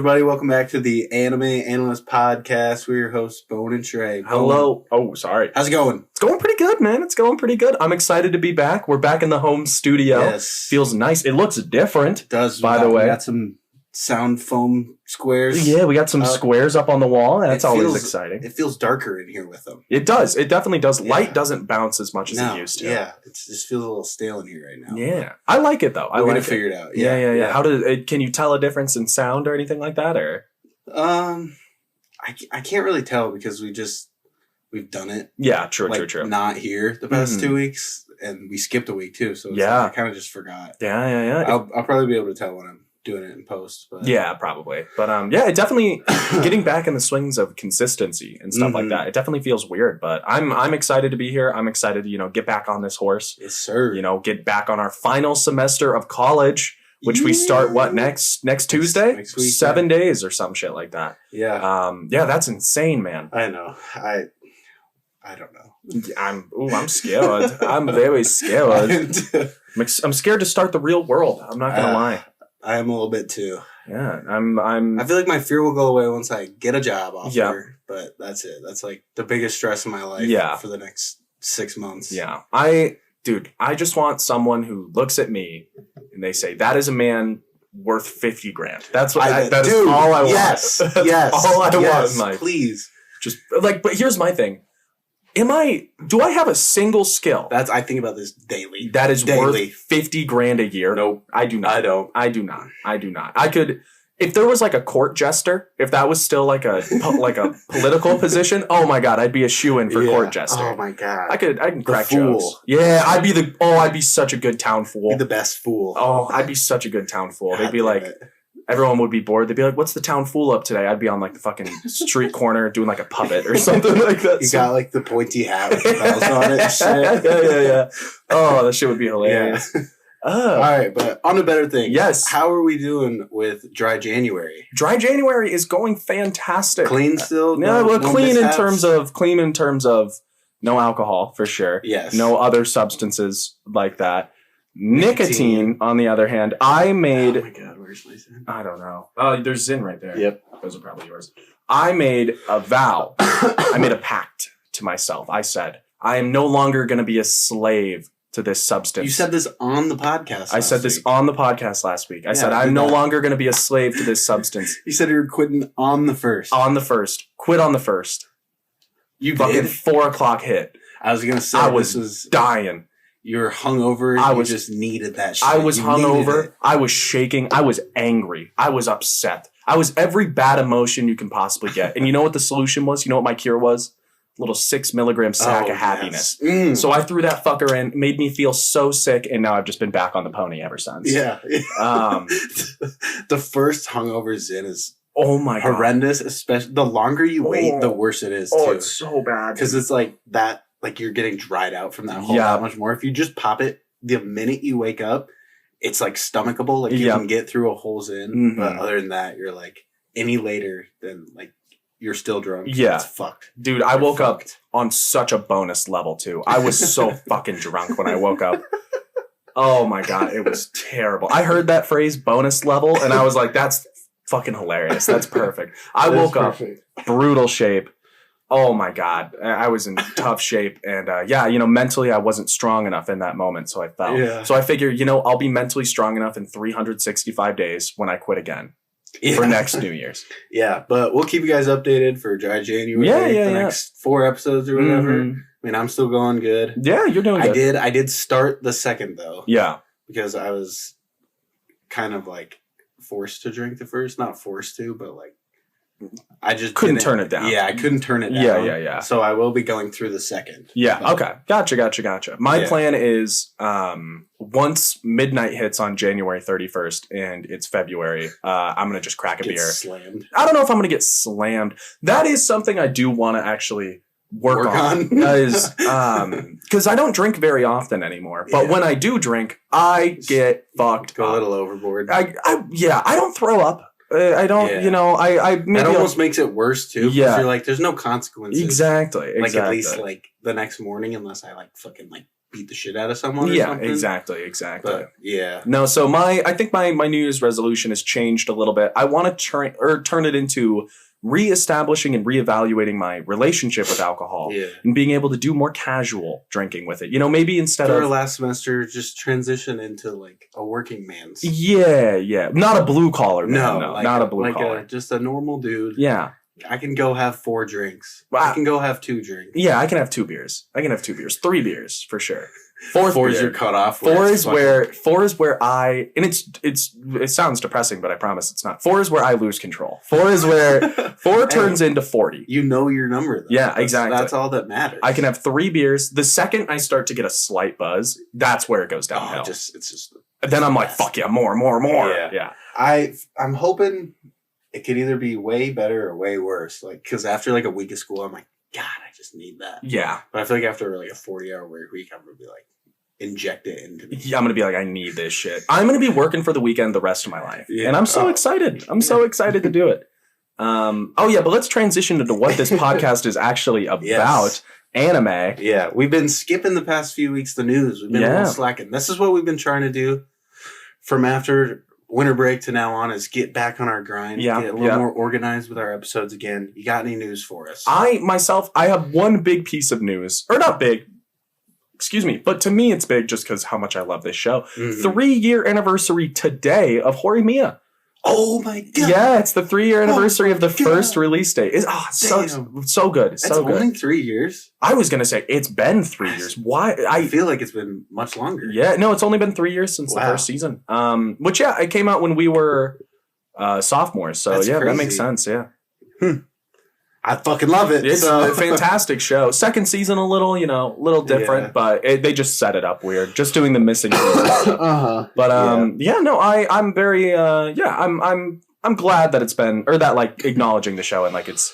everybody. Welcome back to the Anime Analysts Podcast. We're your hosts, Bone and Trey. Hello. Oh, sorry. How's it going? It's going pretty good, man. It's going pretty good. I'm excited to be back. We're back in the home studio. Yes. Feels nice. It looks different. It does. By the way. We got some sound foam squares. Yeah, we got some squares up on the wall. That's always exciting. It feels darker in here with them. It does. It definitely does. Yeah. Light doesn't bounce as much as it used to. Yeah. It just feels a little stale in here right now. Yeah. I like it, though. We're going to figure it out. Yeah. How does it, can you tell a difference in sound or anything like that? Or I can't really tell because we've done it. Yeah, true. Not here the past 2 weeks, and we skipped a week too. So I kind of just forgot. Yeah. I'll probably be able to tell when I'm doing it in post. But. Yeah, probably. But it definitely getting back in the swings of consistency and stuff like that. It definitely feels weird, but I'm excited to be here. I'm excited to get back on this horse. Yes, sir. Get back on our final semester of college. Which we start next Tuesday? Next week, 7 days or some shit like that. Yeah. That's insane, man. I know. I don't know. I'm scared. I'm very scared. I'm scared to start the real world. I'm not gonna lie. I am a little bit too. Yeah. I feel like my fear will go away once I get a job offer. But that's it. That's like the biggest stress in my life for the next 6 months. Yeah. I just want someone who looks at me and they say, that is a man worth $50,000. That's what that is all I want. Yes. All I want in life. Please. Just but here's my thing. Do I have a single skill? I think about this daily. That is worth $50,000 a year. Nope. I do not. I do not. I do not. I could, if there was like a court jester, if that was still like a political position, oh my God, I'd be a shoo-in for court jester. Oh my God. I can crack jokes. Yeah, I'd be such a good town fool. Be the best fool. Oh, I'd be such a good town fool. They'd be like, everyone would be bored. They'd be like, what's the town fool up today? I'd be on like the fucking street corner doing like a puppet or something like that. You got like the pointy hat with the bells on it and shit. Yeah. Oh, that shit would be hilarious. Yeah. All right, but on to better things. Yes. How are we doing with Dry January? Dry January is going fantastic. Clean still? Clean in terms of no alcohol for sure. Yes. No other substances like that. Nicotine, on the other hand, I made. Oh my God, where's my Zin? I don't know. Oh, there's Zin right there. Yep. Those are probably yours. I made a vow. I made a pact to myself. I said, I am no longer going to be a slave to this substance. You said this on the podcast. I said this on the podcast last week. I said, I'm no longer going to be a slave to this substance. You said you were quitting on the 1st. On the 1st. Quit on the 1st. You fucking did? 4 o'clock hit. I was going to say, I was dying. You were hungover. You just needed that shit. I was hungover. I was shaking. I was angry. I was upset. I was every bad emotion you can possibly get. And you know what the solution was? You know what my cure was? A little 6 milligram sack of happiness. Yes. So I threw that fucker in, made me feel so sick, and now I've just been back on the pony ever since. Yeah. The first hungover Zin is horrendous. Especially the longer you wait, the worse it is too. Oh, it's so bad. Because it's like that. Like you're getting dried out from that whole that much more. If you just pop it the minute you wake up, it's like stomachable. Like you can get through a whole Zin. Mm-hmm. But other than that, you're like any later than like you're still drunk. Yeah. It's fucked. Dude, I woke up on such a bonus level too. I was so fucking drunk when I woke up. Oh my God, it was terrible. I heard that phrase bonus level and I was like, that's fucking hilarious. That's perfect. I woke up brutal shape. Oh my God. I was in tough shape. And mentally I wasn't strong enough in that moment. So I fell. Yeah. So I figured, I'll be mentally strong enough in 365 days when I quit again for next New Year's. Yeah. But we'll keep you guys updated for Dry January. The next 4 episodes or whatever. Mm-hmm. I mean, I'm still going good. Yeah, you're doing good. I did start the 2nd though. Yeah. Because I was kind of like forced to drink the 1st. Not forced to, but like. I just couldn't turn it down. Yeah, I couldn't turn it down. Yeah. So I will be going through the 2nd. Yeah, okay. Gotcha. My plan is once midnight hits on January 31st and it's February, I'm going to just crack a beer. Slammed. I don't know if I'm going to get slammed. That is something I do want to actually work on. Because I don't drink very often anymore. But when I do drink, I get fucked Go a little overboard. I don't throw up. I don't, maybe it almost makes it worse too. Yeah. Because you're like, there's no consequences. Exactly. Like at least like the next morning, unless I like fucking like beat the shit out of someone. Or something. Exactly. But, yeah. No, so I think my New Year's resolution has changed a little bit. I want to turn it into reestablishing and reevaluating my relationship with alcohol and being able to do more casual drinking with it. You know, maybe instead of last semester, just transition into like a working man's. Yeah. Not a blue collar man. No, like not a blue collar. Just a normal dude. Yeah. I can go have 4 drinks. I can go have 2 drinks. Yeah, I can have 2 beers. 3 beers for sure. 4 is your cutoff. 4 is where I, and it sounds depressing, but I promise it's not. 4 is where I lose control. 4 is where 4 turns into 40. You know your number, though. Yeah, exactly. That's all that matters. I can have 3 beers. The second I start to get a slight buzz, that's where it goes downhill. It's just. Then I'm like, fuck yeah, more. Yeah. I'm hoping it could either be way better or way worse. Like, because after like a week of school, I'm like, God, I just need that. Yeah. But I feel like after like a 40-hour work week, I'm gonna be like, inject it into me. Yeah, I'm gonna be like, I need this shit. I'm gonna be working for the weekend the rest of my life, and I'm so excited. I'm so excited to do it. But let's transition into what this podcast is actually about. Yes. Anime. Yeah, we've been skipping the past few weeks the news. We've been a little slacking. This is what we've been trying to do from after winter break to now on, is get back on our grind, get a little more organized with our episodes again. You got any news for us? I have one big piece of news, or not big, excuse me, but to me it's big just because how much I love this show. 3-year anniversary today of Horimiya. Oh my God. Yeah, it's the 3-year anniversary of the first release date. It's so good. It's so good. Only 3 years? I was going to say it's been 3 years. Why? I feel like it's been much longer. Yeah, no, it's only been 3 years since the first season. Which, it came out when we were sophomores. So, crazy. That makes sense. Yeah. I fucking love it. It's a fantastic show. Second season, a little different, but they just set it up weird. Just doing the missing pieces. But I'm very I'm glad that it's been, or that like acknowledging the show and like it's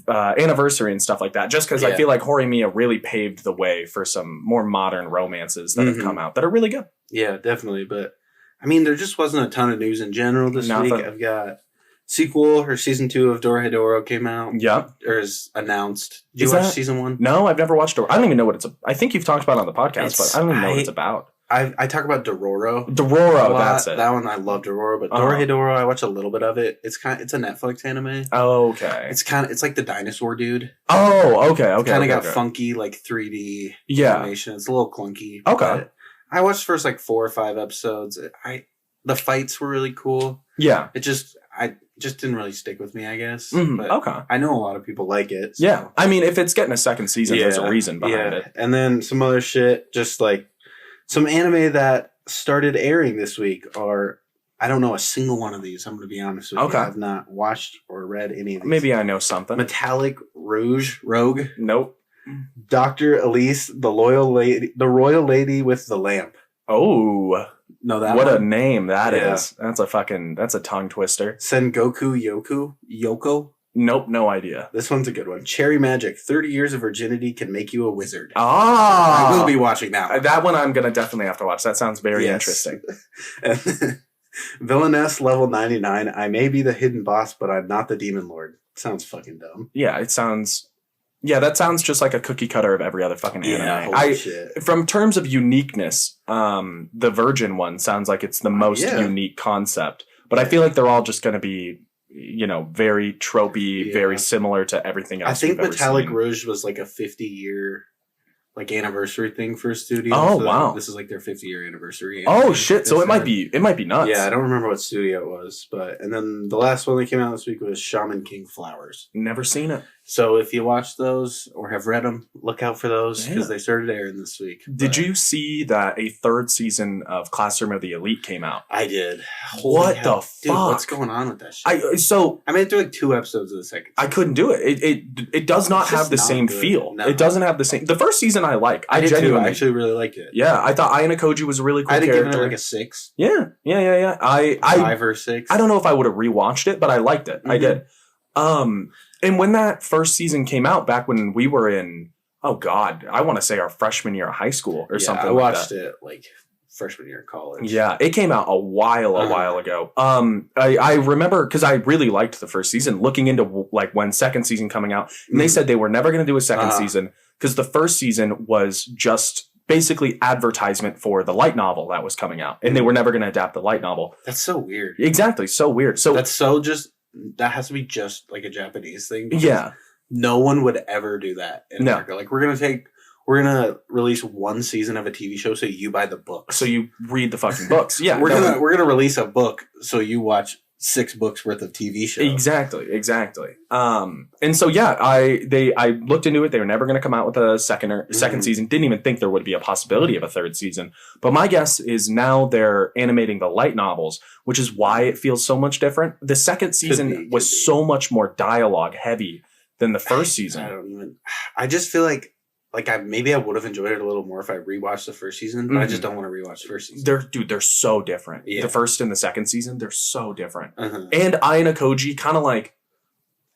anniversary and stuff like that. Just because I feel like Horimiya really paved the way for some more modern romances that have come out that are really good. Yeah, definitely. But I mean, there just wasn't a ton of news in general this week. I've got sequel or season 2 of Dorohedoro came out. Yeah. Or is announced. Did you watch season 1? No, I've never watched Dorohedoro. I don't even know what it's I think you've talked about it on the podcast, but I don't even know what it's about. I talk about Dororo. Dororo, that's it. That one I love Dororo, but Dorohedoro, I watch a little bit of it. It's a Netflix anime. Oh, okay. It's like the dinosaur dude. Oh, okay. Kind of got funky like 3D animation. It's a little clunky. Okay. I watched the first like 4 or 5 episodes. The fights were really cool. Yeah. I just didn't really stick with me, I guess. But I know a lot of people like it. So. Yeah. I mean, if it's getting a second season, there's a reason behind it. And then some other shit, just like some anime that started airing this week are, I don't know a single one of these, I'm going to be honest with you. I have not watched or read any of these. Maybe I know something. Metallic Rogue. Nope. Dr. Elise, the royal lady with the lamp. Oh. No, that what one? A name that is. That's a tongue twister. Sengoku Yoko? Nope, no idea. This one's a good one. Cherry Magic. 30 years of virginity can make you a wizard. Ah! I will be watching that. That one I'm going to definitely have to watch. That sounds very interesting. Villainess level 99. I may be the hidden boss, but I'm not the demon lord. Sounds fucking dumb. Yeah, it sounds... Yeah, that sounds just like a cookie cutter of every other fucking anime. Holy shit. From terms of uniqueness, the Virgin one sounds like it's the most unique concept. But I feel like they're all just going to be, very tropey, very similar to everything else. I think Metallic Rouge was like a 50-year anniversary thing for a studio. Oh, wow. This is like their 50-year anniversary. Oh, shit. So it might be nuts. Yeah, I don't remember what studio it was. And then the last one that came out this week was Shaman King Flowers. Never seen it. So if you watch those or have read them, look out for those because they started airing this week. Did you see that a 3rd season of Classroom of the Elite came out? I did. What the fuck? Dude, what's going on with that shit? I made it through like 2 episodes of the second season. I couldn't do it. It does not have the same feel. No. It doesn't have the same. The first season I like. I did too. I actually really liked it. Yeah, I thought Ayano Koji was a really cool character. I'd give it like a 6. Yeah. 5 or 6. I don't know if I would have rewatched it, but I liked it. Mm-hmm. I did. And when that first season came out, back when we were in, I want to say our freshman year of high school or something. I watched it like freshman year of college. Yeah, it came out a while ago. I remember because I really liked the first season. Looking into like when second season coming out, and they said they were never going to do a second season because the first season was just basically advertisement for the light novel that was coming out, and they were never going to adapt the light novel. That's so weird. Exactly, so weird. So that has to be just like a Japanese thing. Yeah, no one would ever do that in America. Like we're gonna release one season of a TV show, so you buy the book, so you read the fucking books. Yeah, we're gonna release a book, so you watch 6 books worth of TV shows. Exactly. And so yeah, I looked into it. They were never going to come out with a second season. Didn't even think there would be a possibility of a third season. But my guess is now they're animating the light novels, which is why it feels so much different. The second season was so much more dialogue heavy than the first season. I just feel like maybe I would have enjoyed it a little more if I rewatched the first season, but I just don't want to rewatch the first season. They're so different. Yeah. The first and the second season, they're so different. Uh-huh. And Ayana Koji kind of like,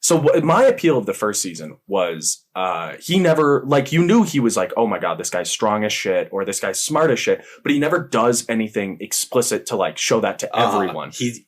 so my appeal of the first season was he never, like, you knew he was like, oh my God, this guy's strong as shit or this guy's smart as shit, but he never does anything explicit to like show that to everyone. He's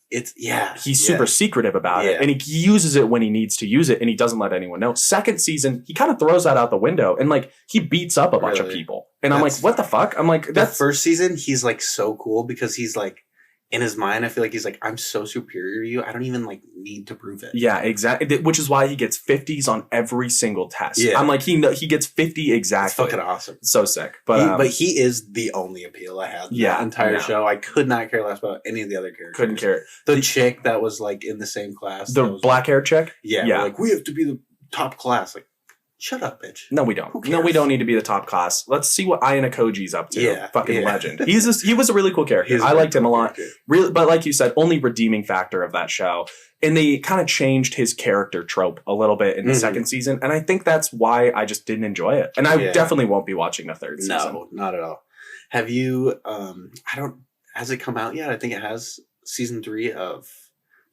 super secretive about it, and he uses it when he needs to use it, and he doesn't let anyone know. Second season, he kind of throws that out the window, and like he beats up a bunch of people, and I'm like, what the fuck? I'm like, that first season, he's like so cool because he's like, in his mind, I feel like he's like, I'm so superior to you. I don't even like need to prove it. Yeah, exactly. Which is why he gets 50s on every single test. Yeah. I'm like, he gets 50 exactly. It's fucking awesome. So sick. But he is the only appeal I had. The entire show. I could not care less about any of the other characters. Couldn't care. The chick that was like in the same class. The black hair chick? Yeah. Like, we have to be the top class. Like, shut up, bitch. No, we don't. No, we don't need to be the top class. Let's see what Ayana Koji's up to. Yeah, fucking legend. He was a really cool character. I liked him a lot. Really, but like you said, only redeeming factor of that show. And they kind of changed his character trope a little bit in the second season, and I think that's why I just didn't enjoy it. And I definitely won't be watching the third season. No, not at all. Have you? Has it come out yet? I think it has. Season 3 of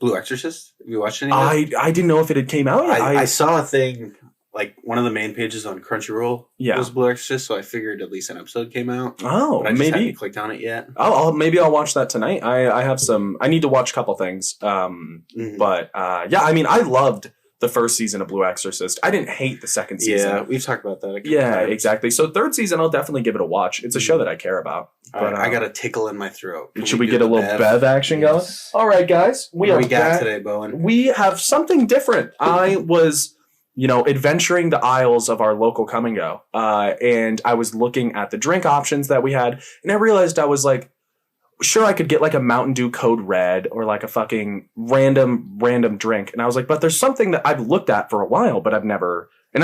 Blue Exorcist. Have you watched any of it? I didn't know if it had came out yet. I saw a thing. Like, one of the main pages on Crunchyroll was Blue Exorcist, so I figured at least an episode came out. Oh, but I just haven't clicked on it yet. Maybe I'll watch that tonight. I have some. I need to watch a couple things. But I mean, I loved the first season of Blue Exorcist. I didn't hate the second season. Yeah, we've talked about that a couple times. Exactly. So third season, I'll definitely give it a watch. It's a show that I care about. But I got a tickle in my throat. Should we get a little Bev action going? All right, guys. What do we got today, Bowen? We have something different. I was, adventuring the aisles of our local Come and Go. And I was looking at the drink options that we had. And I realized I was like, sure, I could get like a Mountain Dew Code Red or like a fucking random drink. And I was like, but there's something that I've looked at for a while, but I've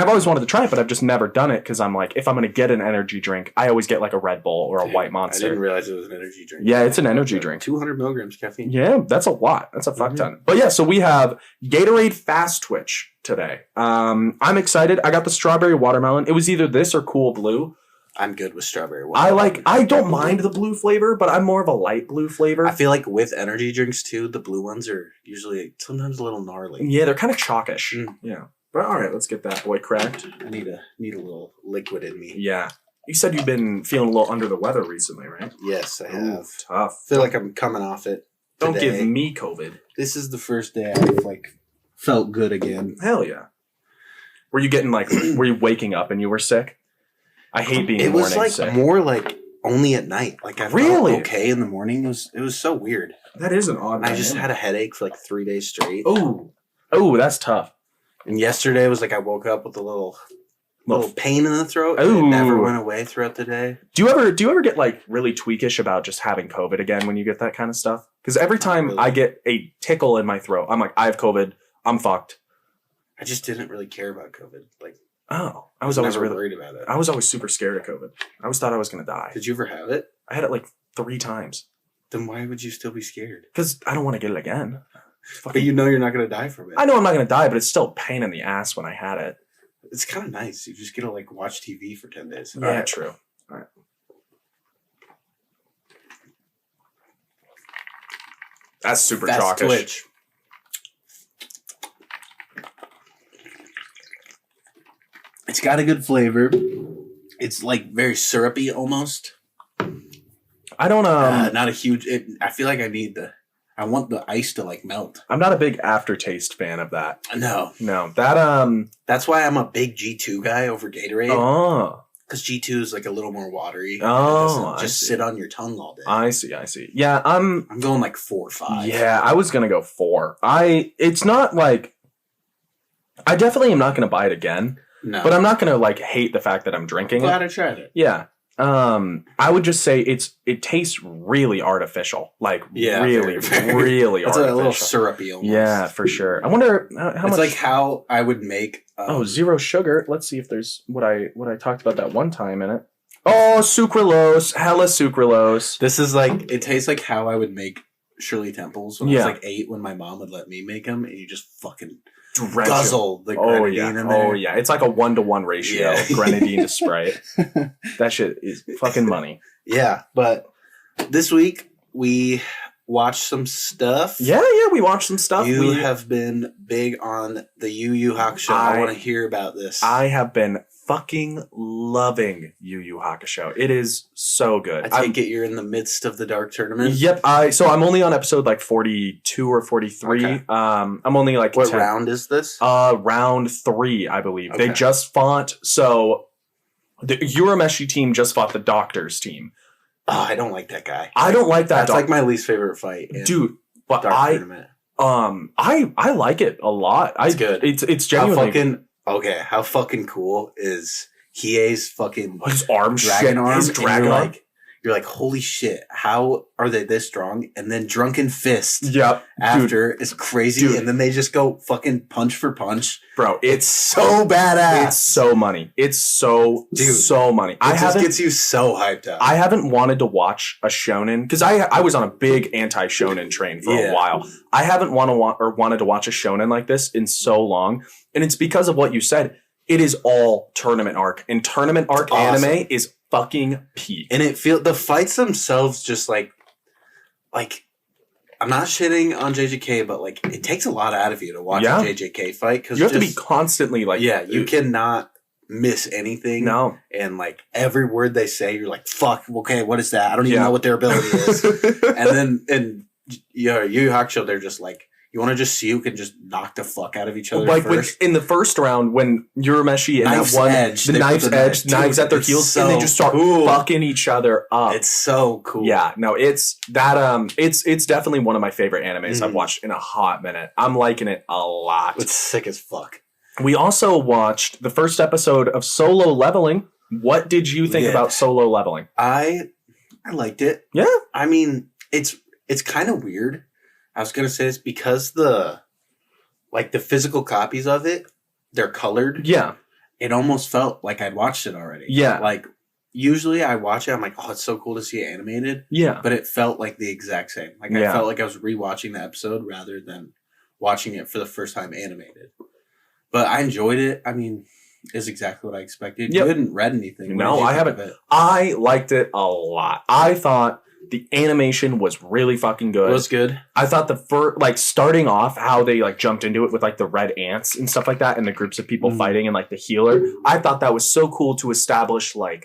always wanted to try it, but I've just never done it because I'm like, if I'm going to get an energy drink, I always get like a Red Bull or a White Monster. I didn't realize it was an energy drink. Yeah, it's an energy drink. 200 milligrams caffeine. Yeah, that's a lot. That's a fuck ton. But yeah, so we have Gatorade Fast Twitch today. I'm excited. I got the strawberry watermelon. It was either this or Cool Blue. I'm good with strawberry watermelon. I don't mind the blue flavor, but I'm more of a light blue flavor. I feel like with energy drinks too, the blue ones are usually sometimes a little gnarly. Yeah, they're kind of chalkish. Yeah. But all right, let's get that boy cracked. I need a little liquid in me. Yeah. You said you've been feeling a little under the weather recently, right? Yes, I have. Ooh, tough. I feel like I'm coming off it today. Don't give me COVID. This is the first day I've felt good again. Hell yeah. Were you waking up and you were sick? I hate being sick. It was more only at night. I really felt okay in the morning. It was so weird. That is an odd. I just had a headache for 3 days straight. Oh, that's tough. And yesterday was I woke up with a little pain in the throat. Ooh. And it never went away throughout the day. Do you ever get really tweakish about just having COVID again when you get that kind of stuff? Because every time I get a tickle in my throat, I'm like, I have COVID. I'm fucked. I just didn't really care about COVID. I was always worried about it. I was always super scared of COVID. I always thought I was going to die. Did you ever have it? I had it 3 times. Then why would you still be scared? Because I don't want to get it again. But you know you're not going to die from it. I know I'm not going to die, but it's still a pain in the ass when I had it. It's kind of nice. You just get to watch TV for 10 days. Yeah, true. All right. That's super chalkish. Twitch. It's got a good flavor. It's very syrupy almost. I don't not a huge. I feel like I need I want the ice to like melt. I'm not a big aftertaste fan of that. No. That That's why I'm a big G2 guy over Gatorade. Oh. Because G2 is like a little more watery. Oh, it doesn't just sit on your tongue all day. I see. Yeah, I'm going like 4 or 5. Yeah, I was gonna go 4. It's not like I definitely am not gonna buy it again. No. But I'm not gonna like hate the fact that I'm drinking Glad I tried it. Yeah. I would just say it tastes really artificial. Like really really it's artificial. A little syrupy almost. Yeah, for sure. I wonder how much. It's like how I would make 0 sugar. Let's see if there's what I talked about that one time in it. Oh, sucralose, hella sucralose. This is like it tastes like how I would make Shirley Temples when I was like 8 when my mom would let me make them, and you just fucking guzzle the grenadine in there. Oh yeah, it's like a 1-to-1 ratio, grenadine to Sprite. That shit is fucking money. Yeah, but this week we watched some stuff. Yeah, we watched some stuff. You have been big on the Yu Hakusho. I want to hear about this. I have been fucking loving Yu Hakusho. It is so good. I take it you're in the midst of the Dark Tournament? Yep. So I'm only on episode like 42 or 43. Okay. I'm only like what 10. Round is this? Round 3, I believe. Okay. They just fought. So the Urameshi team just fought the Doctor's team. Oh, I don't like that guy. I don't like that. That's like my least favorite fight. Dude, but Dark Tournament. I like it a lot. It's good. It's genuinely Okay, how fucking cool is Hiei's fucking his arm, dragon arm? His dragon arm. You're like, holy shit! How are they this strong? And then Drunken Fist. Yep. After is crazy, and then they just go fucking punch for punch, bro. It's so badass. It's so money. It's so money. It just gets you so hyped up. I haven't wanted to watch a shonen because I was on a big anti shonen train for a while. I haven't wanted to watch a shonen like this in so long, and it's because of what you said. It is all tournament arc, and tournament arc anime is fucking peak. And the fights themselves just like I'm not shitting on JJK, but like it takes a lot out of you to watch a JJK fight because you have to be constantly like you cannot miss anything. No, and like every word they say, you're like, fuck. Okay, what is that? I don't even know what their ability is. And then Yu Hakusho, they're just like. You want to just see who can just knock the fuck out of each other first? In the first round, when Urameshi and that one, the knife's edge, knives at their heels, and they just start fucking each other up. It's so cool. Yeah, no, it's that. It's definitely one of my favorite animes I've watched in a hot minute. I'm liking it a lot. It's sick as fuck. We also watched the first episode of Solo Leveling. What did you think about Solo Leveling? I liked it. Yeah, I mean, it's kind of weird. I was going to say it's because the physical copies of it, they're colored. Yeah. It almost felt like I'd watched it already. Yeah. Like, usually I watch it, I'm like, oh, it's so cool to see it animated. Yeah. But it felt like the exact same. Like, I felt like I was rewatching the episode rather than watching it for the first time animated. But I enjoyed it. I mean, it's exactly what I expected. Yep. You hadn't read anything. No, I haven't. I liked it a lot. I thought the animation was really fucking good. It was good. I thought the first, starting off, how they jumped into it with the red ants and stuff like that, and the groups of people fighting and the healer. I thought that was so cool to establish that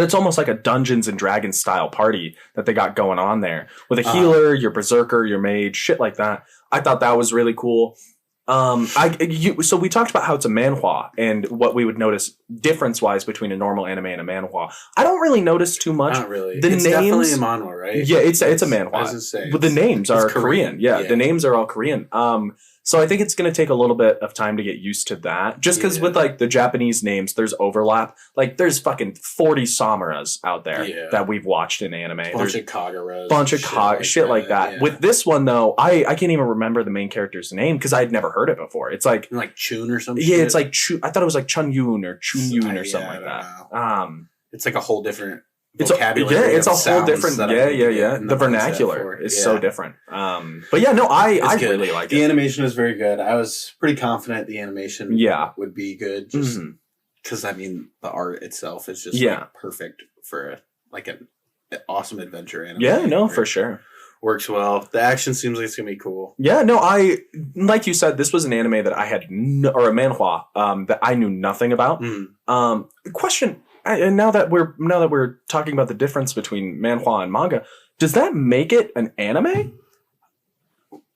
it's almost like a Dungeons and Dragons style party that they got going on there with a healer, your berserker, your mage, shit like that. I thought that was really cool. So we talked about how it's a manhwa and what we would notice difference-wise between a normal anime and a manhwa. I don't really notice too much. Not really. It's definitely a manhwa, right? Yeah, it's a manhwa. I was gonna say, but the names are Korean. Yeah, the names are all Korean. So I think it's going to take a little bit of time to get used to that. Just because with the Japanese names, there's overlap. There's fucking 40 Samaras out there that we've watched in anime. Bunch of Kagaras. Bunch of shit like that. Yeah. With this one though, I can't even remember the main character's name because I'd never heard it before. It's like Chun or something. Yeah, it's like Chun. I thought it was Chun Yun or Chun Yun or something like that. It's like a whole different vocabulary. It's a whole different. The vernacular is so different. But yeah, no, I really like it. The animation is very good. I was pretty confident the animation would be good, just because I mean the art itself is just perfect for an awesome adventure anime. Yeah, no, for sure. Works well. The action seems like it's gonna be cool. Yeah, no, like you said, this was an anime that I had or a manhwa that I knew nothing about. Question. And now that we're talking about the difference between manhwa and manga, does that make it an anime?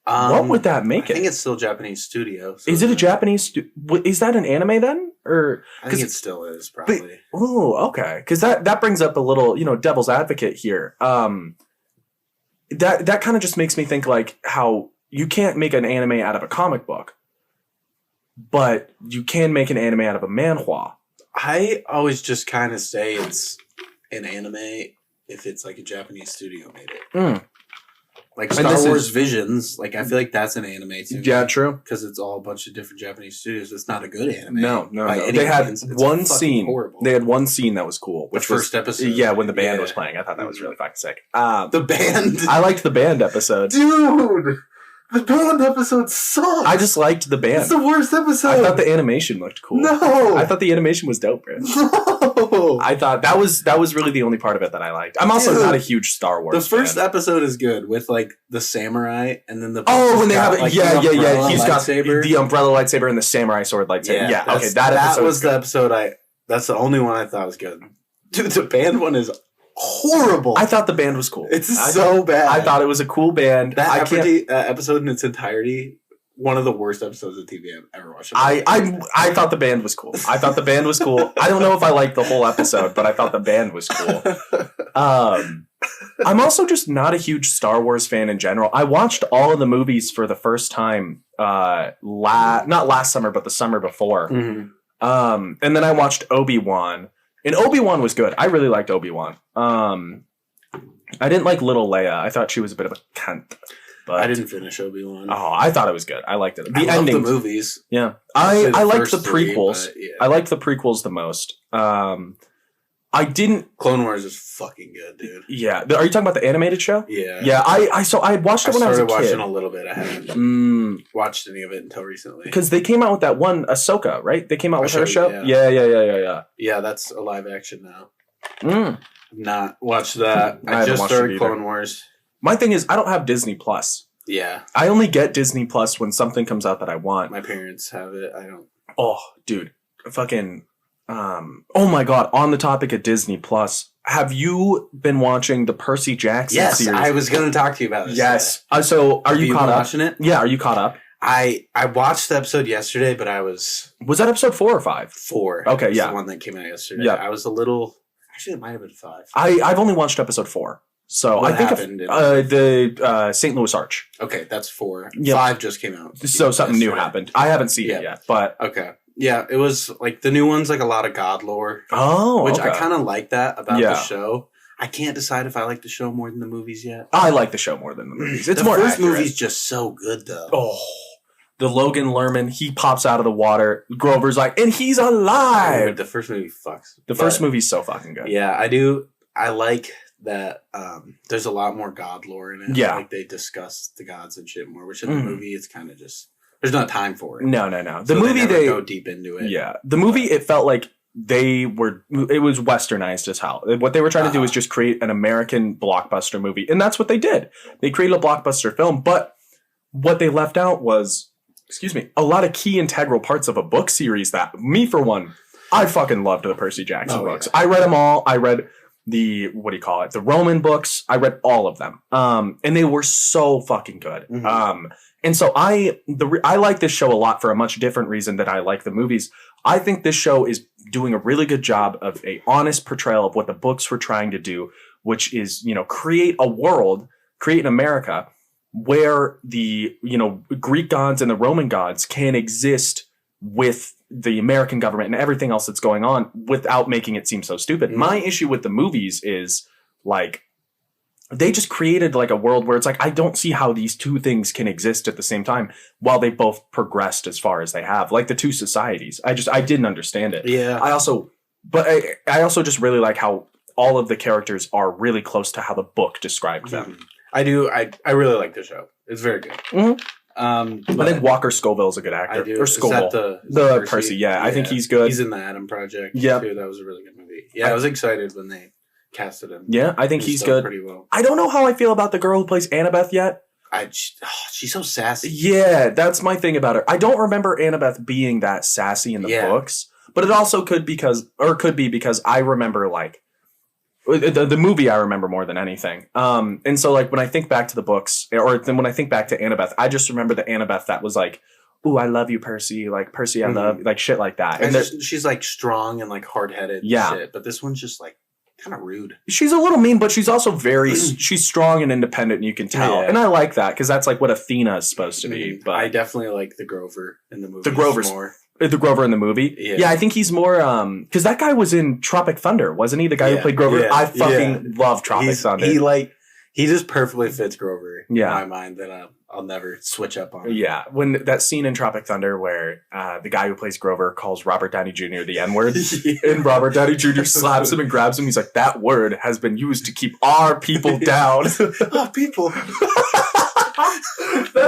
What would that make it? I think it's still Japanese studio. So is it a Japanese? Is that an anime then? Or I think it still is probably. Oh, okay. Because that brings up a little, devil's advocate here. That kind of just makes me think like how you can't make an anime out of a comic book, but you can make an anime out of a manhwa. I always just kind of say it's an anime if it's like a Japanese studio made it. Like Star Wars Visions, like I feel like that's an anime too. Yeah, true. Because it's all a bunch of different Japanese studios. It's not a good anime. No. They had one scene. Horrible. They had one scene that was cool. Which first episode. Yeah, when the band was playing. I thought that was really fucking sick. The band? I liked the band episode. Dude! The band episode sucks! I just liked the band. It's the worst episode! I thought the animation looked cool. No! I thought the animation was dope, bro. No! I thought that was really the only part of it that I liked. I'm also not a huge Star Wars The first fan. episode is good with like the samurai and then the when they have it, like, yeah. He's got lightsaber. the umbrella lightsaber and the samurai sword lightsaber. Yeah, okay, that was the episode that's the only one I thought was good. Dude, the band one is horrible. I thought the band was cool. It's so bad. I thought it was a cool band. That episode in its entirety, one of the worst episodes of TV I've ever watched. I thought the band was cool. I don't know if I liked the whole episode, but I thought the band was cool. I'm also just not a huge Star Wars fan in general. I watched all of the movies for the first time, not last summer, but the summer before. Mm-hmm. And then I watched Obi-Wan. And Obi-Wan was good. I really liked Obi-Wan. I didn't like Little Leia. I thought she was a bit of a cunt. But I didn't finish Obi-Wan. Oh, I thought it was good. I liked it. I love the movies. Yeah. I liked the prequels. I liked the prequels the most. I didn't... Clone Wars is fucking good, dude. Yeah. Are you talking about the animated show? Yeah. Yeah, I watched it when I was a kid. I started watching a little bit. I haven't watched any of it until recently. Because they came out with that one, Ahsoka, right? They came out with her show? Yeah. Yeah, that's a live action now. Not watched that. I just started Clone Wars. My thing is, I don't have Disney Plus. Yeah. I only get Disney Plus when something comes out that I want. My parents have it. I don't. Oh, dude. Fucking... oh my god, on the topic of Disney Plus, have you been watching the Percy Jackson series? Yes, I was going to talk to you about this. Yes. So, are you caught up? Watching it? Yeah, are you caught up? I watched the episode yesterday, but I was... Was that episode 4 or 5? 4. Okay, yeah. The one that came out yesterday. Yeah. I was a little... Actually, it might have been 5. I've only watched episode 4. So what I think happened the St. Louis Arch. Okay, that's 4. Yep. 5 just came out. So something new happened. I haven't seen it yet, but... Okay. Yeah, it was like the new one's like a lot of God lore. Oh, which okay. I kind of like that about the show. I can't decide if I like the show more than the movies yet. I like the show more than the movies. It's the more first accurate. movie's just so good though. Oh, the Logan Lerman, he pops out of the water. Grover's like, and he's alive. The first movie fucks. The first movie's so fucking good. Yeah, I do. I like that. There's a lot more God lore in it. Yeah, like they discuss the gods and shit more. Which in the movie, it's kind of just. There's no time for it. No. The so movie they go deep into it. Yeah, the movie it felt like it was westernized as hell. What they were trying to do was just create an American blockbuster movie, and that's what they did. They created a blockbuster film, but what they left out was, a lot of key integral parts of a book series that me for one, I fucking loved the Percy Jackson books. Yeah. I read them all. I read the Roman books. I read all of them, and they were so fucking good. Mm-hmm. And so I like this show a lot for a much different reason than I like the movies. I think this show is doing a really good job of a honest portrayal of what the books were trying to do, which is, create an America where the, Greek gods and the Roman gods can exist with the American government and everything else that's going on without making it seem so stupid. Mm-hmm. My issue with the movies is like, they just created like a world where it's like, I don't see how these two things can exist at the same time while they both progressed as far as they have, like the two societies. I didn't understand it. Yeah. I also just really like how all of the characters are really close to how the book described them. Mm-hmm. I do. I really like the show. It's very good. Mm-hmm. I think Walker Scoville is a good actor. I do. Or Scoville. The Percy? Yeah, I think he's good. He's in the Adam Project. Yeah. That was a really good movie. Yeah, I was excited when they casted him. Yeah, I think he's good. Pretty well. I don't know how I feel about the girl who plays Annabeth yet. She's so sassy. Yeah, that's my thing about her. I don't remember Annabeth being that sassy in the books, but it also could be because I remember like The movie I remember more than anything. And so like when I think back to the books, or then when I think back to Annabeth, I just remember the Annabeth that was like, "Ooh, I love you, Percy." Like, "Percy, I love," like shit like that. And she's like strong and like hard-headed. Yeah. Shit, but this one's just like kind of rude. She's a little mean, but she's also very, she's strong and independent, and you can tell. Yeah. And I like that because that's like what Athena is supposed to be. But I definitely like the Grover in the movie. The Grover's more. The Grover in the movie? Yeah, I think he's more, because that guy was in Tropic Thunder, wasn't he? The guy who played Grover? I fucking love Tropic Thunder. He just perfectly fits Grover in my mind that I'll never switch up on him. Yeah, when that scene in Tropic Thunder where the guy who plays Grover calls Robert Downey Jr. the N-word, and Robert Downey Jr. slaps him and grabs him, he's like, "That word has been used to keep our people down." Oh, people. That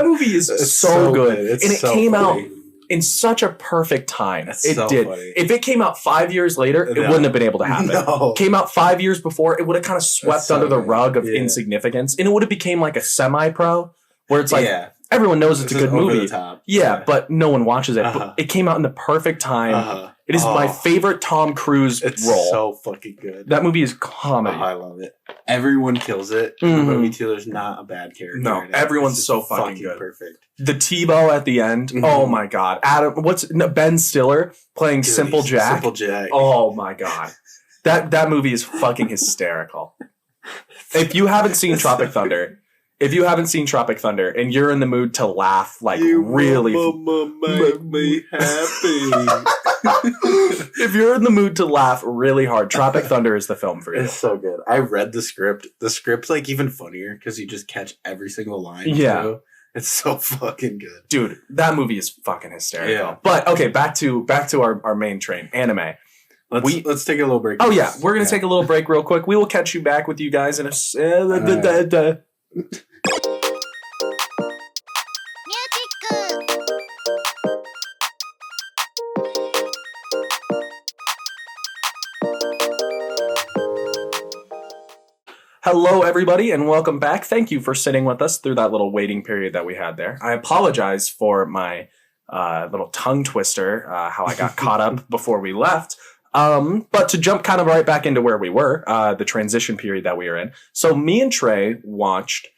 movie is so good. It's and it so came funny. out in such a perfect time. That's it so did. funny. If it came out 5 years later, it wouldn't have been able to happen. No. Came out 5 years before, it would have kind of swept so under the good. rug of insignificance. And it would have became like a semi-pro where it's like everyone knows it's a good movie. Yeah, but no one watches it. But it came out in the perfect time. It is my favorite Tom Cruise role. It's so fucking good. That movie is comedy. I love it. Everyone kills it in the movie too. There's not a bad character. No, everyone's so fucking good. Perfect. The Tebow at the end. Oh my god. Ben Stiller playing Simple Jack. Simple Jack. Oh my god. That movie is fucking hysterical. If you haven't seen Tropic Thunder, and you're in the mood to laugh like really make me happy. If you're in the mood to laugh really hard, Tropic Thunder is the film for you. It's so good. I read the script. The script's like even funnier because you just catch every single line. Yeah. Too. It's so fucking good. Dude, that movie is fucking hysterical. Yeah. But okay, back to our main train, anime. Let's take a little break. Oh yeah, we're going to take a little break real quick. We will catch you back with you guys in a Hello, everybody, and welcome back. Thank you for sitting with us through that little waiting period that we had there. I apologize for my little tongue twister, how I got caught up before we left. But to jump kind of right back into where we were, the transition period that we were in. So me and Trey watched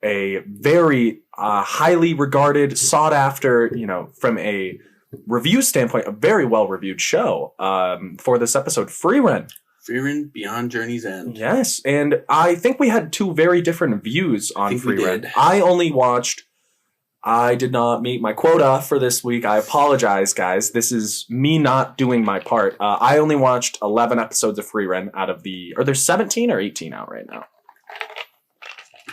a very highly regarded, sought after, from a review standpoint, a very well-reviewed show for this episode, Frieren. Frieren Beyond Journey's End. Yes, and I think we had two very different views on Frieren. I did not meet my quota for this week. I apologize, guys. This is me not doing my part. I only watched 11 episodes of Frieren out of are there 17 or 18 out right now?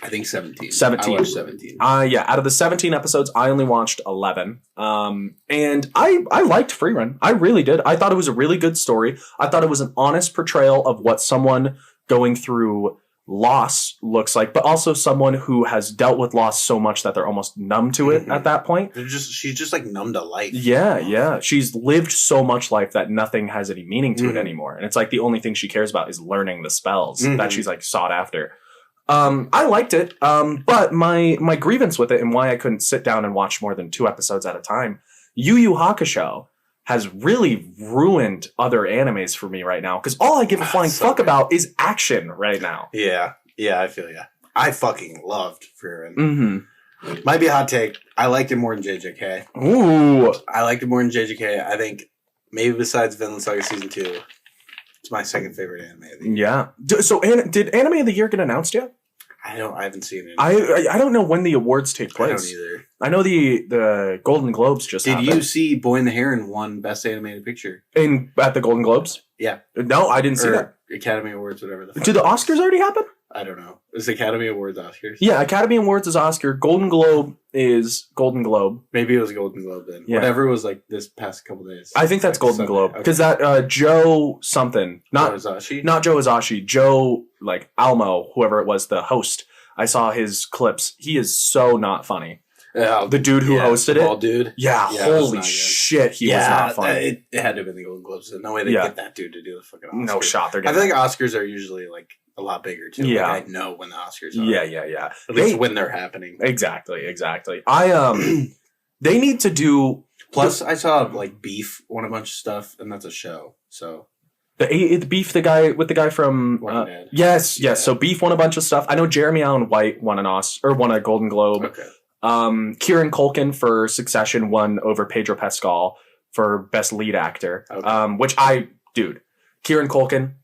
I think 17. 17. I watched 17. Yeah, out of the 17 episodes, I only watched 11. And I liked Frieren. I really did. I thought it was a really good story. I thought it was an honest portrayal of what someone going through loss looks like, but also someone who has dealt with loss so much that they're almost numb to it at that point. She's just like numb to life. Yeah. She's lived so much life that nothing has any meaning to it anymore. And it's like the only thing she cares about is learning the spells that she's like sought after. I liked it, but my grievance with it and why I couldn't sit down and watch more than 2 episodes at a time, Yu Hakusho has really ruined other animes for me right now, because all I give a flying fuck about is action right now. Yeah, I feel ya. I fucking loved Frieren. Might be a hot take. I liked it more than JJK. Ooh. I liked it more than JJK. I think maybe besides Vinland Saga Season 2, it's my second favorite anime of the year. Yeah. So did Anime of the Year get announced yet? I haven't seen it. I don't know when the awards take place. I don't either. I know the Golden Globes just happened. Did you see Boy and the Heron won Best Animated Picture? At the Golden Globes? Yeah. No, I didn't see that. Academy Awards, whatever the fuck. Did the Oscars already happen? I don't know. Is Academy Awards Oscars? Yeah, Academy Awards is Oscar. Golden Globe is Golden Globe. Maybe it was Golden Globe then. Yeah. Whatever was like this past couple days. I think that's Golden Sunday. Globe. Because that Joe something. Not Joe Izashi. Joe, like Almo, whoever it was, the host. I saw his clips. He is so not funny. Yeah, the dude who hosted it. Bald dude. Yeah, holy shit, he was not funny. It had to have been the Golden Globes. No way they get that dude to do the fucking Oscars. No shot. I feel like Oscars are usually like a lot bigger too. Yeah. Like I know when the Oscars are. Yeah. At least when they're happening. Exactly. They need to do. Plus, I saw like Beef won a bunch of stuff, and that's a show. So The Beef, the guy from yes. So Beef won a bunch of stuff. I know Jeremy Allen White won won a Golden Globe. Okay. Kieran Culkin for Succession won over Pedro Pascal for Best Lead Actor. Okay. Kieran Culkin,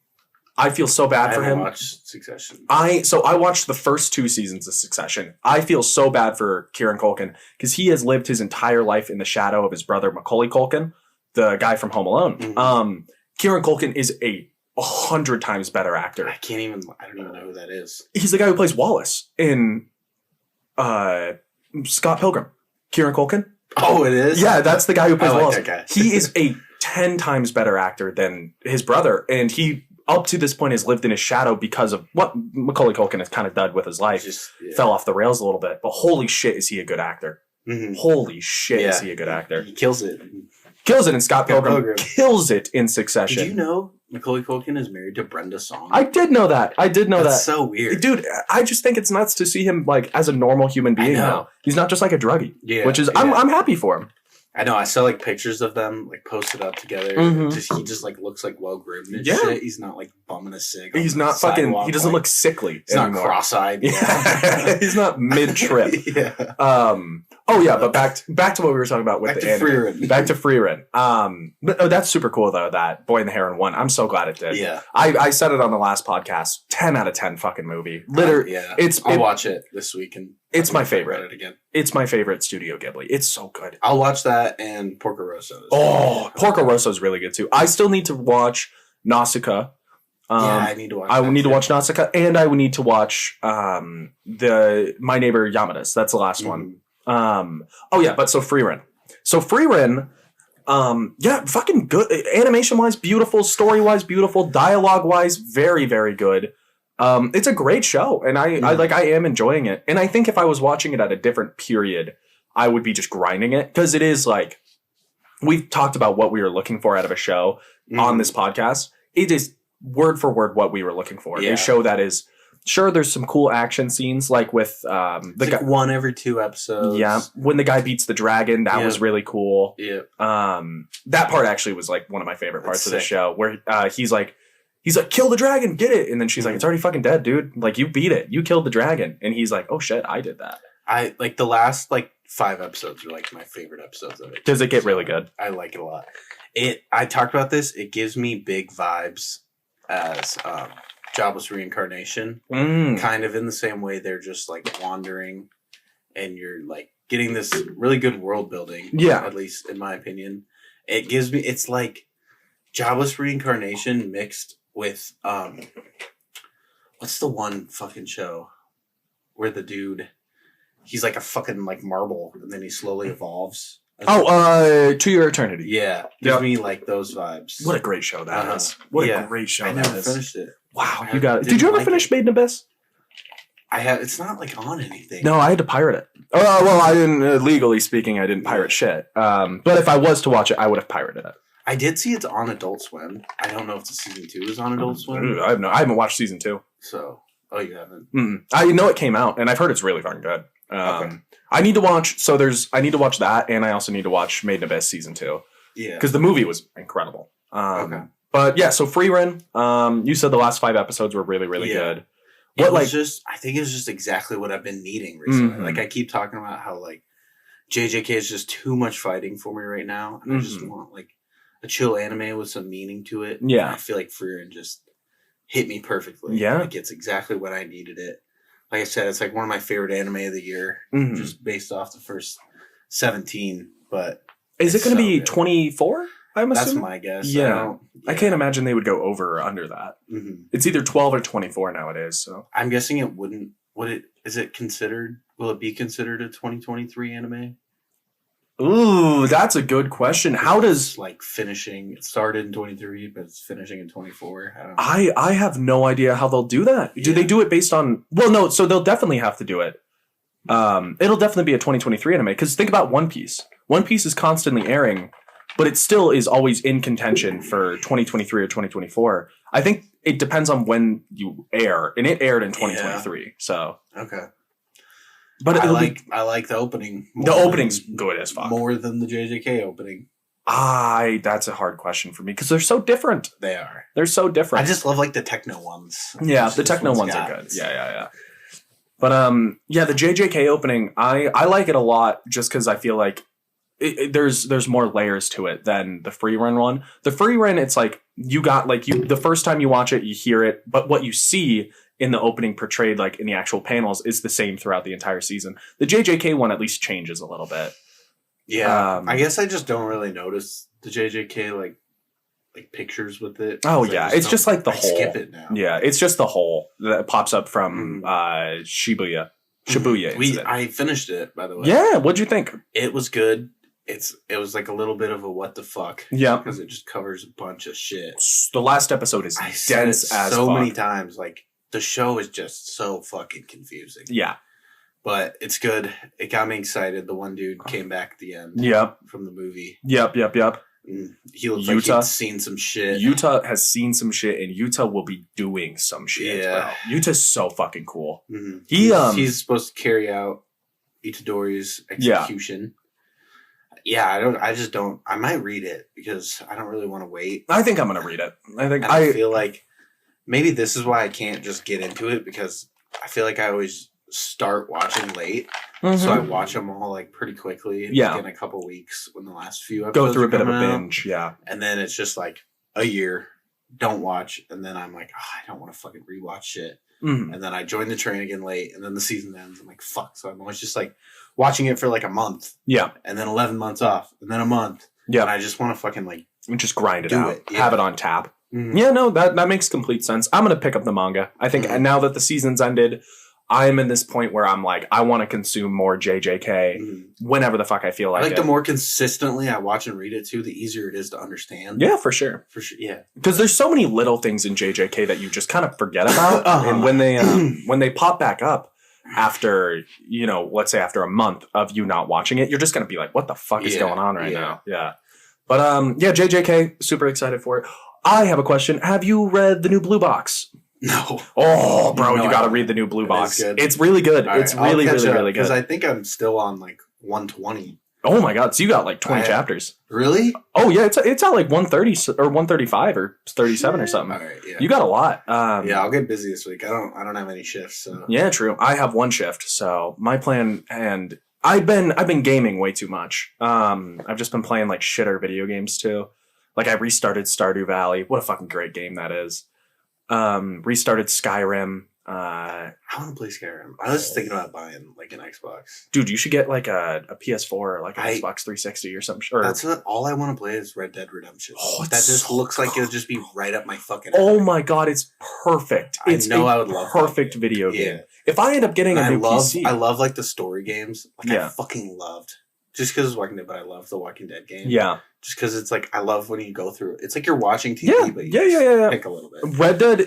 I feel so bad for him. I haven't watched Succession. I watched the first 2 seasons of Succession. I feel so bad for Kieran Culkin because he has lived his entire life in the shadow of his brother Macaulay Culkin, the guy from Home Alone. Mm-hmm. Kieran Culkin is 100 times better actor. I don't even know who that is. He's the guy who plays Wallace in Scott Pilgrim. Kieran Culkin. Oh, it is? Yeah, that's the guy who plays Wallace. That guy. He is a 10 times better actor than his brother, and he up to this point has lived in his shadow because of what Macaulay Culkin has kind of done with his life. Fell off the rails a little bit, but holy shit is he a good actor. Mm-hmm. Holy shit is he a good actor. He kills it. Kills it in Scott Pilgrim. Kills it in Succession. Did you know Macaulay Culkin is married to Brenda Song? I did know that. That's so weird. Dude, I just think it's nuts to see him like as a normal human being now. He's not just like a druggie. Yeah. Which is I'm happy for him. I know. I saw like pictures of them like posted up together. Mm-hmm. He just like looks like well groomed and shit. He's not like bumming a cig. He's not fucking. He doesn't look sickly. He's not cross-eyed. Yeah. He's not mid-trip. Yeah. Oh yeah, but back to what we were talking about with the anime. Frieren. Back to Frieren. But that's super cool though. That Boy in the Heron won. I'm so glad it did. Yeah. I said it on the last podcast. 10 out of 10 fucking movie. Literally. I'll watch it this week and. It's my favorite. It's my favorite Studio Ghibli. It's so good. I'll watch that and Porco Rosso. Porco Rosso is really good too. I still need to watch Nausicaa. I need to watch. I need to watch Nausicaa, and I would need to watch the My Neighbor Yamada's. That's the last one. But so Frieren. Fucking good. Animation wise, beautiful. Story wise, beautiful. Dialogue wise, very, very good. It's a great show, and I am enjoying it. And I think if I was watching it at a different period, I would be just grinding it because it is like we've talked about what we were looking for out of a show on this podcast. It is word for word what we were looking for. A show that is sure there's some cool action scenes like with the guy, one every 2 episodes. Yeah, when the guy beats the dragon, that was really cool. Yeah, that part actually was like one of my favorite parts of the show where he's like, kill the dragon, get it. And then she's like, it's already fucking dead, dude. Like, you beat it. You killed the dragon. And he's like, oh shit, I did that. I like the last 5 episodes are like my favorite episodes of it. Does it get really good? I like it a lot. I talked about this. It gives me big vibes as Jobless Reincarnation. Kind of in the same way they're just like wandering and you're like getting this really good world building. Yeah. At least in my opinion. It's like Jobless Reincarnation mixed with what's the one fucking show where the dude he's like a fucking like marble and then he slowly evolves. To Your Eternity. Yeah. Gives me like those vibes. What a great show that is. What a great show that is. I never finished it. Wow, you got it. Did you ever finish Made in Abyss? I have. It's not like on anything. No, I had to pirate it. Well, I didn't. Legally speaking, I didn't pirate shit. But if I was to watch it, I would have pirated it. I did see it's on Adult Swim. I don't know if the season 2 is on Adult Swim. I haven't watched season 2. So, you haven't? I know it came out, and I've heard it's really fucking good. Okay. I need to watch. I need to watch that, and I also need to watch Made in Abyss season 2. Yeah, because the movie was incredible. But yeah, so Frieren. You said the last 5 episodes were really, really good. I think it's just exactly what I've been needing recently. Like I keep talking about how like JJK is just too much fighting for me right now, and I just want like a chill anime with some meaning to it. Yeah, and I feel like Frieren just hit me perfectly. Yeah, like it's exactly what I needed it. Like I said, it's like one of my favorite anime of the year, just based off the first 17. But is it going to be 24? I'm assuming. That's my guess. Yeah. I can't imagine they would go over or under that. It's either 12 or 24 nowadays. So I'm guessing it wouldn't. Will it be considered a 2023 anime? Ooh, that's a good question. How does like finishing? It started in 23, but it's finishing in 24. I don't know. I have no idea how they'll do that. Do they do it based on? Well, no. So they'll definitely have to do it. It'll definitely be a 2023 anime because think about One Piece. One Piece is constantly airing, but it still is always in contention for 2023 or 2024. I think it depends on when you air, and it aired in 2023. Yeah. So okay. But I like the opening. The opening's good as fuck. More than the JJK opening. That's a hard question for me because they're so different. They are. They're so different. I just love like the techno ones. Yeah, the techno ones are good. Yeah. But the JJK opening, I like it a lot just because I feel like there's more layers to it than the Frieren one. The Frieren, it's like you got like the first time you watch it, you hear it, but what you see in the opening portrayed like in the actual panels is the same throughout the entire season. The JJK one at least changes a little bit. Yeah, I guess I just don't really notice the JJK like pictures with it. Oh yeah, it's just like the hole. Skip it now. Yeah, it's just the hole that pops up from Shibuya. I finished it, by the way. Yeah, what'd you think? It was good. It was like a little bit of a what the fuck. Yeah, because it just covers a bunch of shit. The last episode is dense as so fuck. Many times. Like the show is just so fucking confusing. Yeah. But it's good. It got me excited. The one dude came back at the end. Yep. From the movie. Yep. He looks like he'd seen some shit. Yuta has seen some shit, and Yuta will be doing some shit. Yeah. Bro. Yuta's so fucking cool. Mm-hmm. He's supposed to carry out Itadori's execution. Yeah, I might read it because I don't really want to wait. I think I'm going to read it. I feel like maybe this is why I can't just get into it because I feel like I always start watching late, so I watch them all like pretty quickly. Like, in a couple weeks when the last few episodes go through a bit of a out. binge, and then it's just like a year, don't watch, and then I'm like, I don't want to fucking rewatch shit, and then I join the train again late, and then the season ends. I'm like, fuck, so I'm always just like watching it for like a month, and then 11 months off, and then a month, and I just want to fucking like just grind it out, have it on tap. Yeah, no, that makes complete sense. I'm gonna pick up the manga. I think now that the season's ended, I'm in this point where I'm like, I want to consume more JJK whenever the fuck I feel like it. The more consistently I watch and read it too, the easier it is to understand. Yeah, for sure. Yeah. Because there's so many little things in JJK that you just kind of forget about. And when they pop back up after, let's say after a month of you not watching it, you're just going to be like, what the fuck is going on right now? Yeah. But JJK, super excited for it. I have a question. Have you read the new Blue Box? No. Oh, bro, you got to read the new Blue Box. It's really good. It's really good. Because I think I'm still on like 120. Oh my god! So you got like 20 chapters. Really? Oh yeah, it's at like 130 or 135 or 37 or something. All right, yeah. You got a lot. I'll get busy this week. I don't have any shifts. So. Yeah, true. I have one shift, so my plan and I've been gaming way too much. I've just been playing like shitter video games too. Like I restarted Stardew Valley. What a fucking great game that is. Restarted Skyrim. I want to play Skyrim. I was thinking about buying like an Xbox. Dude, you should get like a PS4 or like an Xbox 360 or something. That's all I want to play is Red Dead Redemption. Oh, that just looks like it'll just be right up my fucking alley. Oh my god, it's perfect. It's I would love perfect video game. If I end up getting a new PC. I love like the story games. Like I fucking loved. Just because it's Walking Dead, but I love the Walking Dead game. Yeah. Just because it's like, I love when you go through it. It's like you're watching TV, but you pick a little bit. Red Dead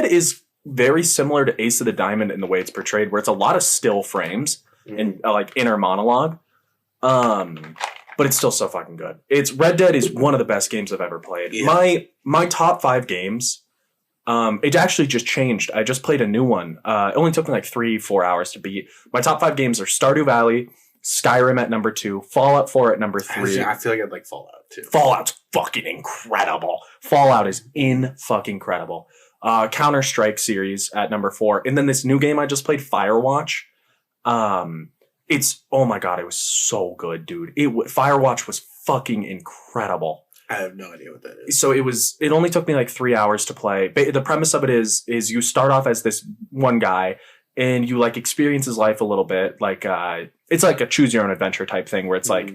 is very similar to Ace of the Diamond in the way it's portrayed, where it's a lot of still frames and like inner monologue. But it's still so fucking good. Red Dead is one of the best games I've ever played. Yeah. My top 5 games, it actually just changed. I just played a new one. It only took me like 3-4 hours to beat. My top 5 games are Stardew Valley, Skyrim at number 2, Fallout 4 at number 3. I feel like I'd like Fallout too. Fallout's fucking incredible. Fallout is fucking incredible. Counter-Strike series at number 4. And then this new game I just played, Firewatch. Oh my god, it was so good, dude. Firewatch was fucking incredible. I have no idea what that is. So it only took me like 3 hours to play. But the premise of it is you start off as this one guy and you like experience his life a little bit. Like, it's like a choose your own adventure type thing where it's like,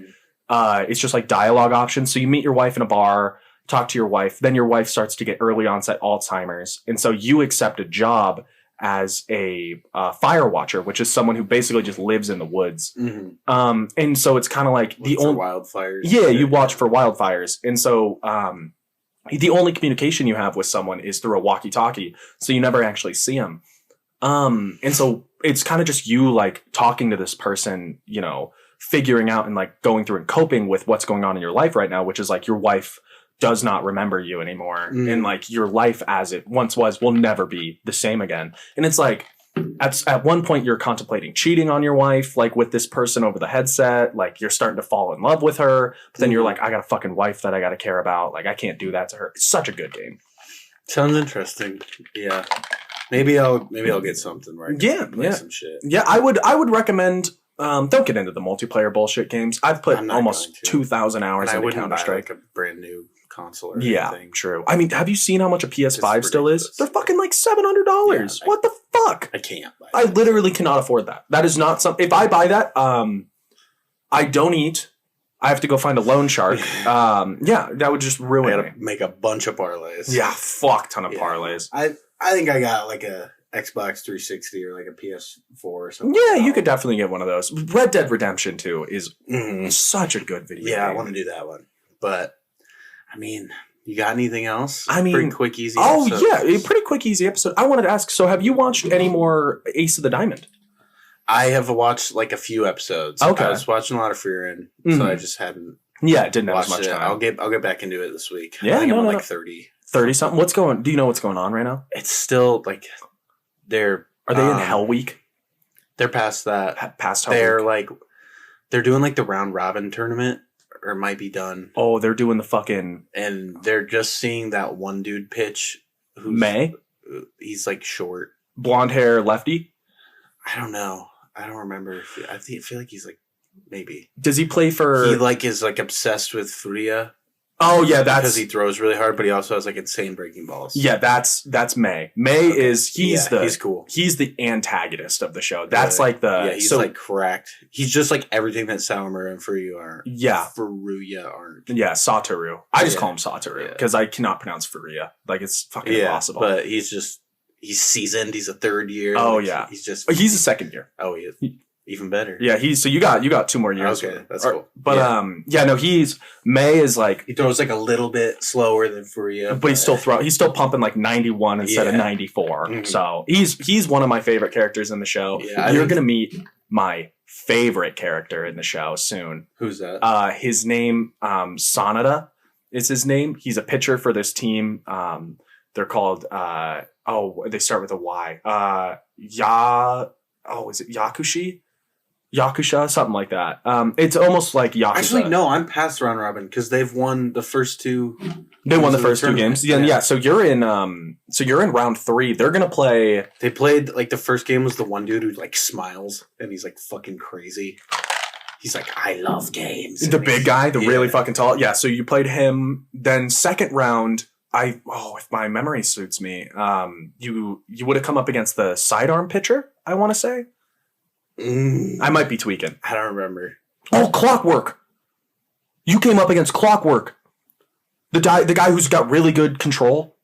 it's just like dialogue options. So you meet your wife in a bar, talk to your wife, then your wife starts to get early onset Alzheimer's. And so you accept a job as a fire watcher, which is someone who basically just lives in the woods. And so it's kind of like wildfires. Yeah, you watch for wildfires. And so the only communication you have with someone is through a walkie-talkie. So you never actually see them. And so it's kind of just you like talking to this person, figuring out and like going through and coping with what's going on in your life right now, which is like your wife does not remember you anymore. And like your life as it once was will never be the same again. And it's like, at one point you're contemplating cheating on your wife, like with this person over the headset, like you're starting to fall in love with her, but then you're like, I got a fucking wife that I got to care about. Like I can't do that to her. It's such a good game. Sounds interesting. Yeah. Maybe I'll get something right. Play some shit. Yeah, I would recommend don't get into the multiplayer bullshit games. I've put almost 2,000 hours into Counter-Strike. Like a brand new console or anything. True. I mean, have you seen how much a PS5 still is? They're fucking like $700. Yeah, what the fuck? I can't buy I literally cannot afford that. That is not something. If I buy that, I don't eat. I have to go find a loan shark. That would just ruin me. Make a bunch of parlays. Yeah, fuck ton of parlays. I think I got like a Xbox 360 or like a PS4 or something. Yeah, you could definitely get one of those. Red Dead Redemption 2 is such a good video game. I want to do that one. But, I mean, you got anything else? I mean, pretty quick, easy episode. Oh, yeah, a pretty quick, easy episode. I wanted to ask, so have you watched any more Ace of the Diamond? I have watched like a few episodes. Okay. I was watching a lot of Frieren, so I just hadn't. Yeah, it didn't have as much time. I'll get back into it this week. Yeah, I think I'm on like 30. 30 something. Do you know what's going on right now? It's still like are they in Hell Week? They're past that. Past Hell Week. They're like they're doing like the round robin tournament, or it might be done. Oh, they're doing the fucking, and they're just seeing that one dude pitch. May? He's like short, blonde hair, lefty. I don't know. I don't remember. I feel like he's like maybe. Does he play for? He like is like obsessed with Furia. Oh yeah, because he throws really hard, but he also has like insane breaking balls. Yeah, that's May. He's cool. He's the antagonist of the show. That's like the he's like cracked. He's just like everything that Salamaru and Furuya aren't. Yeah, Furuya aren't. Yeah, Satoru. I just call him Satoru because I cannot pronounce Furuya. Like it's fucking impossible. But he's seasoned. He's a third year. Oh like, he's a second year. Oh, he is. Even better. Yeah, so you got 2 more years. Okay, that's cool. But May is like he throws like a little bit slower than Furia, but he's still pumping like 91 instead of 94. Mm-hmm. So he's one of my favorite characters in the show. Yeah, you're gonna meet my favorite character in the show soon. Who's that? His name Sanada is his name. He's a pitcher for this team. They're called they start with a Y. Is it Yakusha, something like that. It's almost like Yakuza. Actually, no, I'm past round robin because they've won the first 2. They won the first 2 games. Yeah. So you're in round 3. They're gonna play. They played like the first game was the one dude who like smiles and he's like fucking crazy. He's like, I love games. The big guy, really fucking tall. Yeah. So you played him. Then second round, if my memory suits me, you would have come up against the sidearm pitcher. I want to say. I might be tweaking. I don't remember. Oh, Clockwork! You came up against Clockwork. The guy who's got really good control.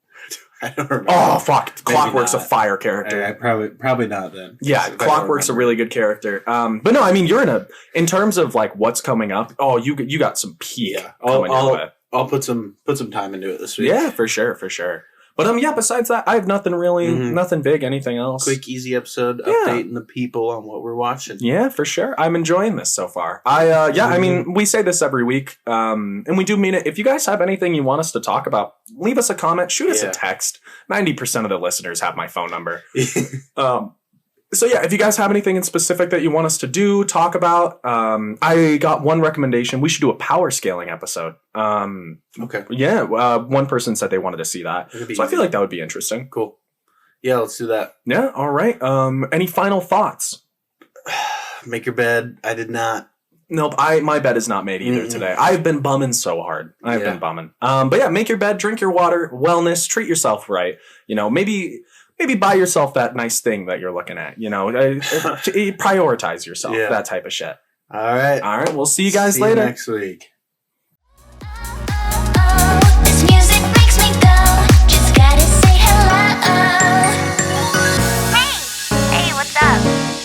I don't remember. Oh fuck! Clockwork's a fire character. Probably not then. Yeah, Clockwork's a really good character. But no, I mean in terms of like what's coming up. Oh, you got some peak. Yeah, I'll put some time into it this week. Yeah, for sure. But besides that, I have nothing really, nothing big, anything else. Quick, easy episode, updating the people on what we're watching. Yeah, for sure. I'm enjoying this so far. I mean, we say this every week, and we do mean it. If you guys have anything you want us to talk about, leave us a comment, shoot us a text. 90% of the listeners have my phone number. So if you guys have anything in specific that you want us to do, talk about, I got one recommendation. We should do a power scaling episode. Okay. Yeah. One person said they wanted to see that. So I feel like that would be interesting. Cool. Yeah, let's do that. Yeah. All right. Any final thoughts? Make your bed. I did not. Nope. My bed is not made either today. I've been bumming so hard. I've been bumming. But yeah, make your bed, drink your water, wellness, treat yourself right. Maybe buy yourself that nice thing that you're looking at, prioritize yourself, that type of shit. All right. We'll see you guys later. Next week. This music makes me go. Just gotta say hello. Hey, what's up?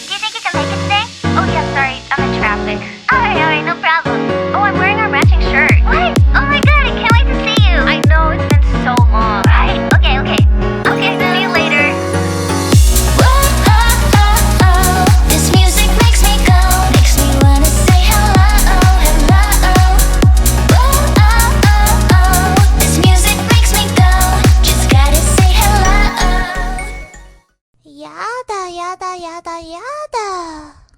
Do you think you can make it today? Oh yeah, sorry, I'm in traffic. Alright, no problem. Oh, I'm wearing our matching shirt. What? Oh my god, I can't wait to see you. I know, it's been so long. Right? Okay, see you later. Whoa, this music makes me go. Makes me wanna say hello. やだやだやだ。